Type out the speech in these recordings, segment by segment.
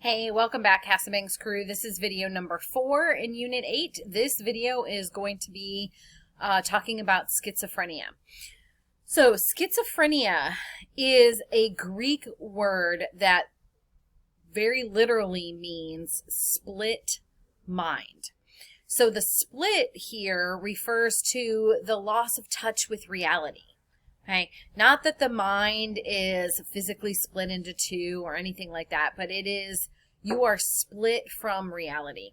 Hey, welcome back, Casibang's crew. This is video number 4 in Unit 8. This video is going to be talking about schizophrenia. So, schizophrenia is a Greek word that very literally means split mind. So, the split here refers to the loss of touch with reality. Okay, not that the mind is physically split into two or anything like that, but it is, you are split from reality.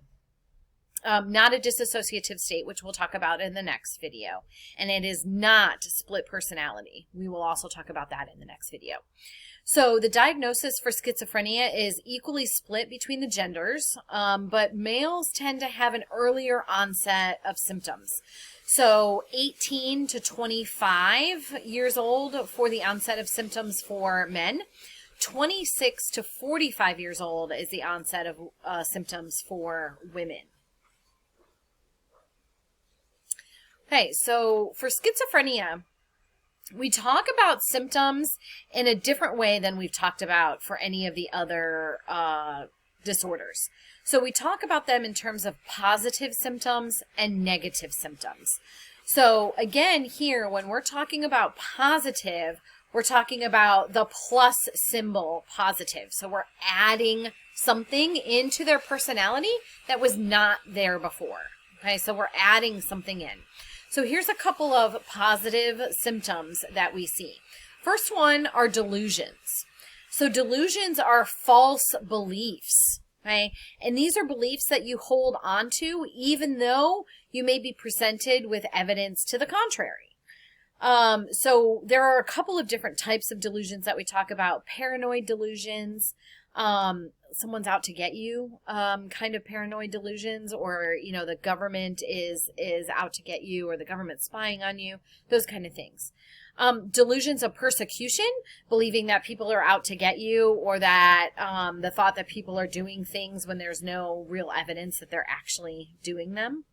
Not a dissociative state, which we'll talk about in the next video. And it is not split personality. We will also talk about that in the next video. So the diagnosis for schizophrenia is equally split between the genders, but males tend to have an earlier onset of symptoms. So 18 to 25 years old for the onset of symptoms for men. 26 to 45 years old is the onset of symptoms for women. Okay, so for schizophrenia, we talk about symptoms in a different way than we've talked about for any of the other disorders. So we talk about them in terms of positive symptoms and negative symptoms. So again, here, when we're talking about positive, we're talking about the plus symbol positive. So we're adding something into their personality that was not there before. Okay, so we're adding something in. So here's a couple of positive symptoms that we see. First one are delusions. So delusions are false beliefs. Okay? And these are beliefs that you hold on to even though you may be presented with evidence to the contrary. So there are a couple of different types of delusions that we talk about. Paranoid delusions, someone's out to get you, kind of paranoid delusions, or, you know, the government is out to get you, or the government's spying on you, those kind of things. Delusions of persecution, believing that people are out to get you, or that the thought that people are doing things when there's no real evidence that they're actually doing them.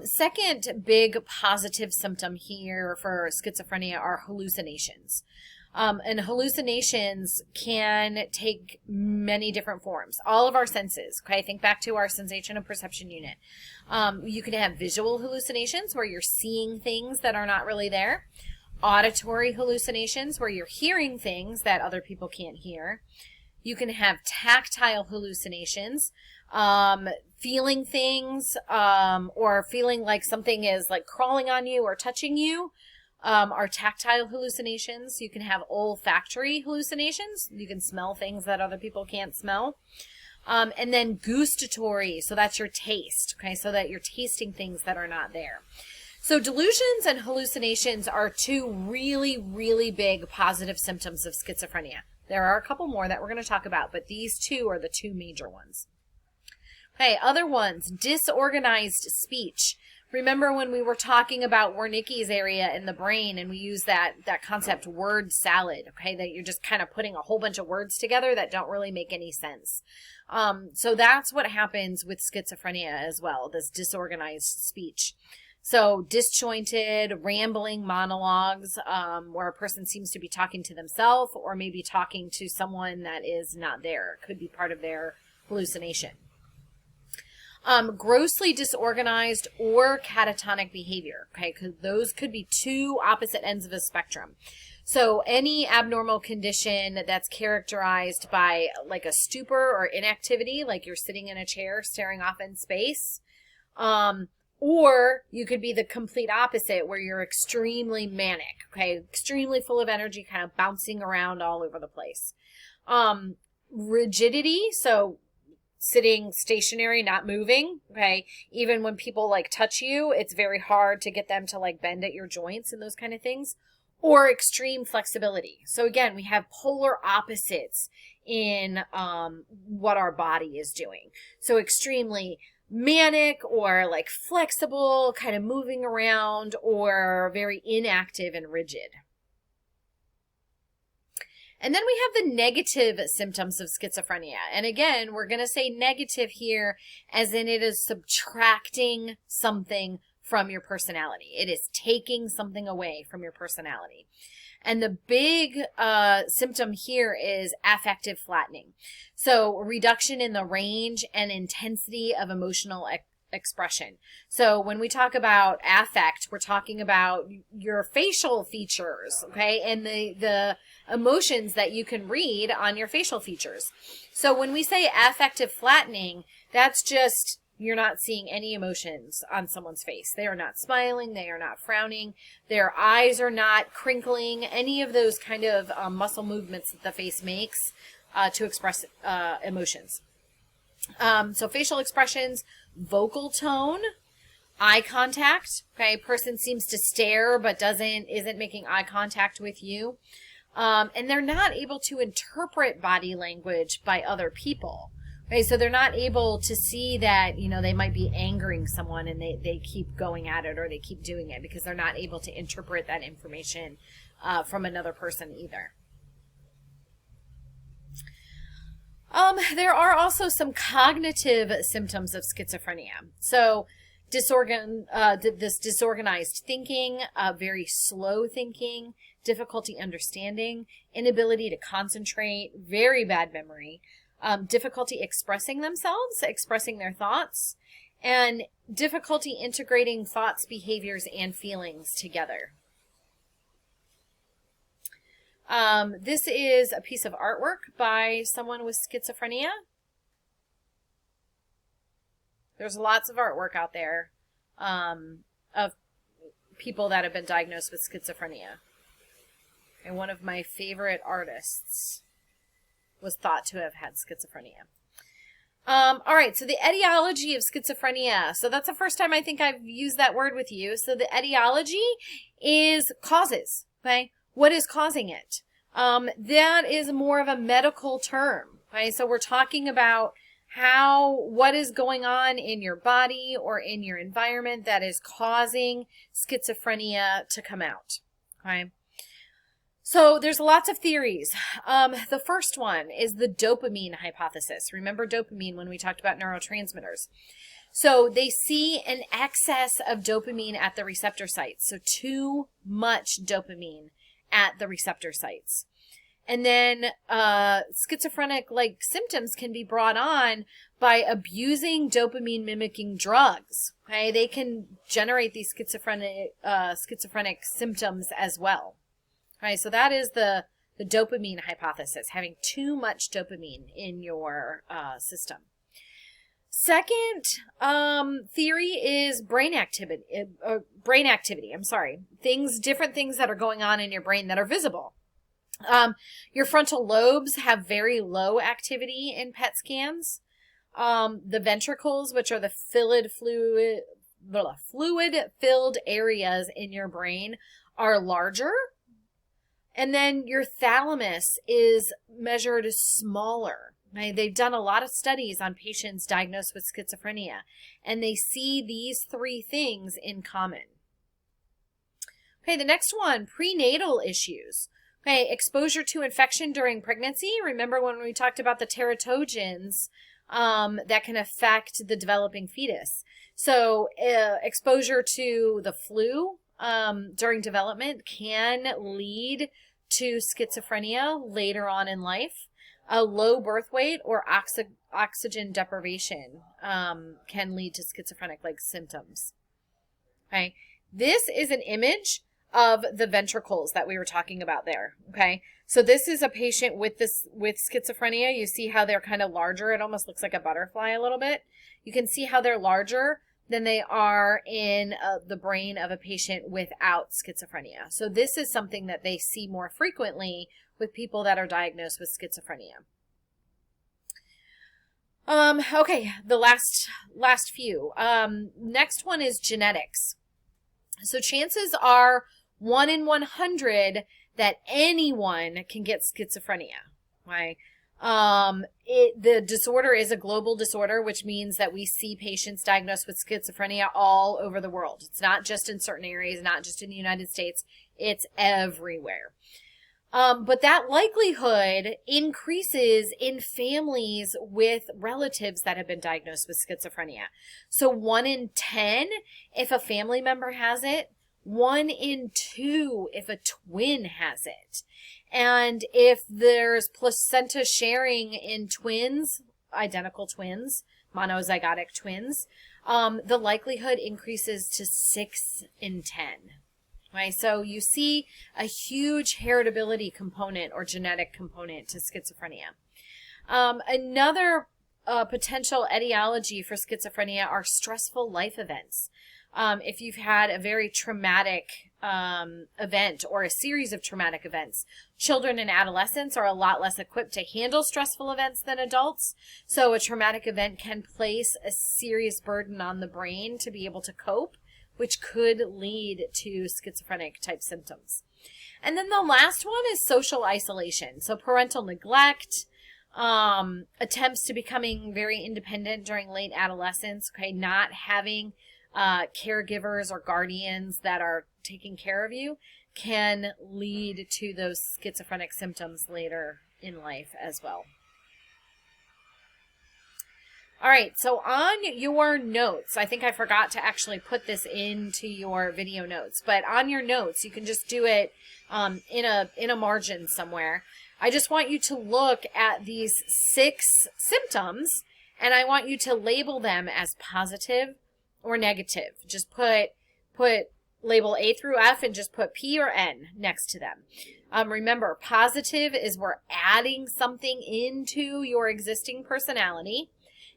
Second big positive symptom here for schizophrenia are hallucinations. And hallucinations can take many different forms. All of our senses, okay? Think back to our sensation and perception unit. You can have visual hallucinations where you're seeing things that are not really there. Auditory hallucinations where you're hearing things that other people can't hear. You can have tactile hallucinations, feeling things, or feeling like something is like crawling on you or touching you, are tactile hallucinations. You can have olfactory hallucinations. You can smell things that other people can't smell. And then gustatory, so that's your taste, okay, so that you're tasting things that are not there. So delusions and hallucinations are two really, really big positive symptoms of schizophrenia. There are a couple more that we're going to talk about, but these two are the two major ones. Okay, other ones, disorganized speech. Remember when we were talking about Wernicke's area in the brain, and we use that concept word salad, okay, that you're just kind of putting a whole bunch of words together that don't really make any sense. So that's what happens with schizophrenia as well, this disorganized speech. So disjointed, rambling monologues, where a person seems to be talking to themselves or maybe talking to someone that is not there. It could be part of their hallucination. Grossly disorganized or catatonic behavior, okay, because those could be two opposite ends of a spectrum. So any abnormal condition that's characterized by like a stupor or inactivity, like you're sitting in a chair staring off in space, or you could be the complete opposite where you're extremely manic, okay, extremely full of energy, kind of bouncing around all over the place. Rigidity, so sitting stationary, not moving, okay, even when people like touch you, it's very hard to get them to like bend at your joints and those kind of things. Or extreme flexibility. So again, we have polar opposites in what our body is doing. So extremely manic or like flexible, kind of moving around, or very inactive and rigid. And then we have the negative symptoms of schizophrenia. And again, we're going to say negative here as in it is subtracting something from your personality. It is taking something away from your personality. And the big symptom here is affective flattening. So reduction in the range and intensity of emotional expression. So when we talk about affect, we're talking about your facial features, okay, and the emotions that you can read on your facial features. So when we say affective flattening, that's just you're not seeing any emotions on someone's face. They are not smiling. They are not frowning. Their eyes are not crinkling. Any of those kind of muscle movements that the face makes to express emotions. So facial expressions, vocal tone, eye contact. Okay, person seems to stare but isn't making eye contact with you, and they're not able to interpret body language by other people. Okay, so they're not able to see that they might be angering someone and they keep going at it or they keep doing it because they're not able to interpret that information from another person either. There are also some cognitive symptoms of schizophrenia. So this disorganized thinking, very slow thinking, difficulty understanding, inability to concentrate, very bad memory, difficulty expressing themselves, expressing their thoughts, and difficulty integrating thoughts, behaviors, and feelings together. This is a piece of artwork by someone with schizophrenia. There's lots of artwork out there of people that have been diagnosed with schizophrenia. And one of my favorite artists was thought to have had schizophrenia. All right, so the etiology of schizophrenia. So that's the first time I think I've used that word with you. So the etiology is causes, okay? What is causing it? That is more of a medical term, okay? So we're talking about what is going on in your body or in your environment that is causing schizophrenia to come out, okay? So there's lots of theories. The first one is the dopamine hypothesis. Remember dopamine when we talked about neurotransmitters. So they see an excess of dopamine at the receptor sites. So too much dopamine at the receptor sites. And then schizophrenic-like symptoms can be brought on by abusing dopamine-mimicking drugs. Okay, they can generate these schizophrenic symptoms as well. Okay, so that is the dopamine hypothesis, having too much dopamine in your system. Second theory is brain activity. Different things that are going on in your brain that are visible. Your frontal lobes have very low activity in PET scans. The ventricles, which are the fluid-filled areas in your brain, are larger. And then your thalamus is measured smaller. Right? They've done a lot of studies on patients diagnosed with schizophrenia, and they see these three things in common. Okay, the next one, prenatal issues. Okay, exposure to infection during pregnancy. Remember when we talked about the teratogens that can affect the developing fetus. So exposure to the flu during development can lead to schizophrenia later on in life. A low birth weight or oxygen deprivation can lead to schizophrenic-like symptoms. Okay, this is an image of the ventricles that we were talking about there. Okay, so this is a patient with schizophrenia. You see how they're kind of larger. It almost looks like a butterfly a little bit. You can see how they're larger than they are in the brain of a patient without schizophrenia. So this is something that they see more frequently with people that are diagnosed with schizophrenia. Okay, the last few. Next one is genetics. So chances are 1 in 100 that anyone can get schizophrenia. Right? The disorder is a global disorder, which means that we see patients diagnosed with schizophrenia all over the world. It's not just in certain areas, not just in the United States. It's everywhere. But that likelihood increases in families with relatives that have been diagnosed with schizophrenia. So 1 in 10, if a family member has it, 1 in 2 if a twin has it. And if there's placenta sharing in twins, identical twins, monozygotic twins, the likelihood increases to 6 in 10. Right? So you see a huge heritability component or genetic component to schizophrenia. Another potential etiology for schizophrenia are stressful life events. If you've had a very traumatic event or a series of traumatic events, children and adolescents are a lot less equipped to handle stressful events than adults. So a traumatic event can place a serious burden on the brain to be able to cope, which could lead to schizophrenic type symptoms. And then the last one is social isolation. So parental neglect, attempts to becoming very independent during late adolescence, okay, not having caregivers or guardians that are taking care of you can lead to those schizophrenic symptoms later in life as well. All right, so on your notes, I think I forgot to actually put this into your video notes, but on your notes, you can just do it in a margin somewhere. I just want you to look at these 6 symptoms, and I want you to label them as positive or negative. Just put label A through F and just put P or N next to them. Remember, positive is we're adding something into your existing personality,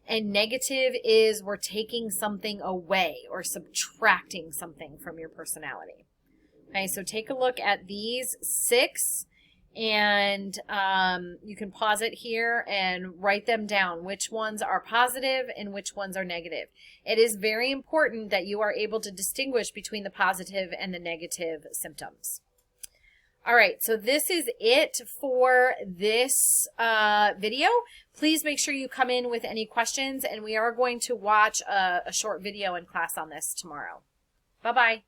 and negative is we're taking something away or subtracting something from your personality. Okay, so take a look at these 6, and you can pause it here and write them down, which ones are positive and which ones are negative. It is very important that you are able to distinguish between the positive and the negative symptoms. All right, so this is it for this video. Please make sure you come in with any questions, and we are going to watch a short video in class on this tomorrow. Bye-bye.